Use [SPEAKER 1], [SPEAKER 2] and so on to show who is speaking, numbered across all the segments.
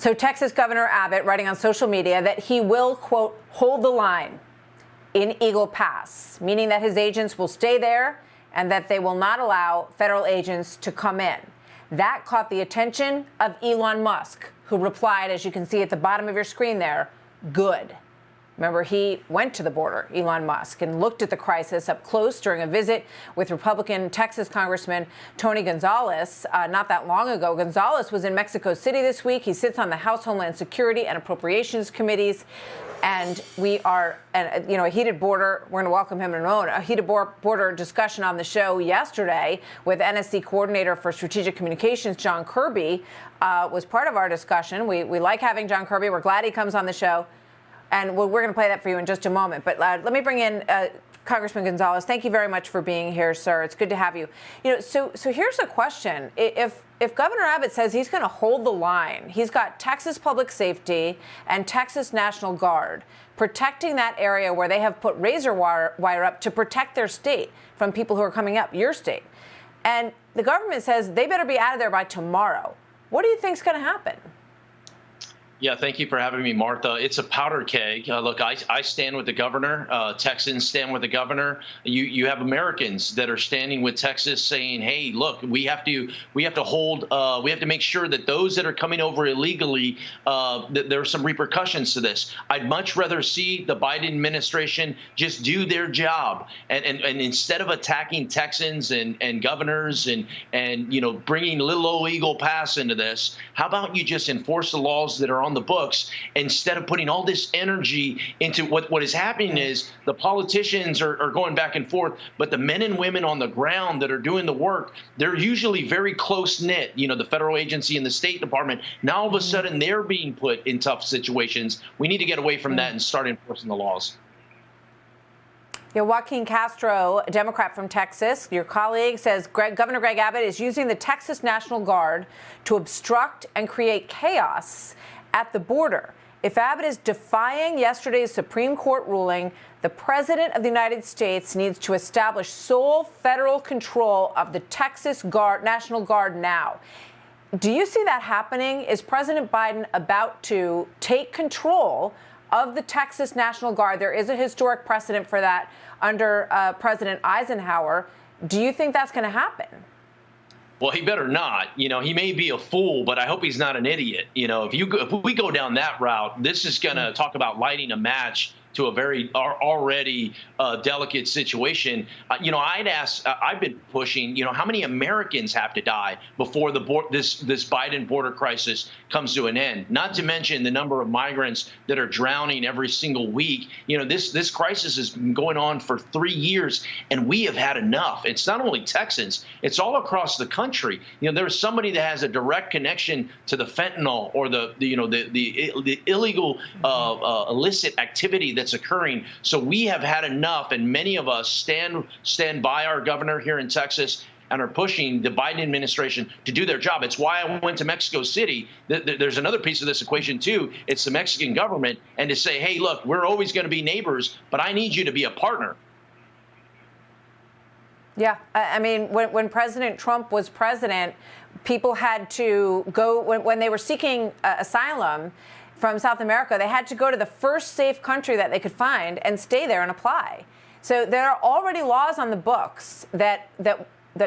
[SPEAKER 1] So Texas Governor Abbott writing on social media that he will, quote, hold the line in Eagle Pass, meaning that his agents will stay there and that they will not allow federal agents to come in. That caught the attention of Elon Musk, who replied, as you can see at the bottom of your screen there, good. Remember, he went to the border, Elon Musk, and looked at the crisis up close during a visit with Republican Texas Congressman Tony Gonzales not that long ago. Gonzales was in Mexico City this week. He sits on the House Homeland Security and Appropriations Committees. And we are, a heated border, we're going to welcome him in a moment, a heated border discussion on the show yesterday with NSC Coordinator for Strategic Communications, John Kirby, was part of our discussion. We like having John Kirby. We're glad he comes on the show. And we're going to play that for you in just a moment. But let me bring in Congressman Gonzales. Thank you very much for being here, sir. It's good to have you. So here's a question. If Governor Abbott says he's going to hold the line, he's got Texas Public Safety and Texas National Guard protecting that area where they have put razor wire up to protect their state from people who are coming up, your state. And the government says they better be out of there by tomorrow. What do you think is going to happen?
[SPEAKER 2] Yeah, thank you for having me, Martha. It's a powder keg. Look, I stand with the governor. Texans stand with the governor. You have Americans that are standing with Texas saying, hey, look, we have to make sure that those that are coming over illegally, that there are some repercussions to this. I'd much rather see the Biden administration just do their job. And instead of attacking Texans and governors and bringing little old Eagle Pass into this, how about you just enforce the laws that are on the books instead of putting all this energy into what is happening is the politicians are going back and forth, but the men and women on the ground that are doing the work, they're usually very close knit, the federal agency and the State Department. Now all of a sudden they're being put in tough situations. We need to get away from that and start enforcing the laws.
[SPEAKER 1] Joaquin Castro, a Democrat from Texas, your colleague, says Governor Greg Abbott is using the Texas National Guard to obstruct and create chaos at the border. If Abbott is defying yesterday's Supreme Court ruling, the President of the United States needs to establish sole federal control of the Texas National Guard now. Do you see that happening? Is President Biden about to take control of the Texas National Guard? There is a historic precedent for that under President Eisenhower. Do you think that's going to happen?
[SPEAKER 2] Well, he better not. He may be a fool, but I hope he's not an idiot. If we go down that route, this is going to talk about lighting a match to a very already delicate situation. I've been pushing, how many Americans have to die before this Biden border crisis comes to an end? Not to mention the number of migrants that are drowning every single week. This crisis has been going on for 3 years, and we have had enough. It's not only Texans, it's all across the country. There's somebody that has a direct connection to the fentanyl or the illegal illicit activity that's occurring. So we have had enough, and many of us stand by our governor here in Texas and are pushing the Biden administration to do their job. It's why I went to Mexico City. There's another piece of this equation, too. It's the Mexican government, and to say, hey, look, we're always going to be neighbors, but I need you to be a partner.
[SPEAKER 1] Yeah, I mean, when President Trump was president, people had to go, when they were seeking asylum from South America, they had to go to the first safe country that they could find and stay there and apply. So there are already laws on the books that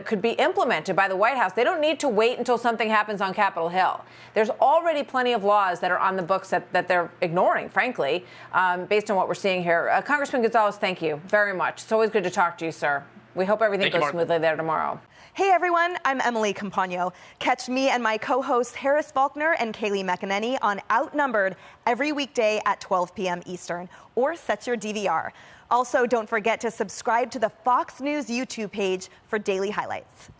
[SPEAKER 1] could be implemented by the White House. They don't need to wait until something happens on Capitol Hill. There's already plenty of laws that are on the books that they're ignoring, frankly, based on what we're seeing here. Congressman Gonzales, thank you very much. It's always good to talk to you, sir. We hope everything goes smoothly there tomorrow.
[SPEAKER 3] Hey everyone, I'm Emily Campagno. Catch me and my co-hosts Harris Faulkner and Kaylee McEnany on Outnumbered every weekday at 12 p.m. Eastern, or set your DVR. Also, don't forget to subscribe to the Fox News YouTube page for daily highlights.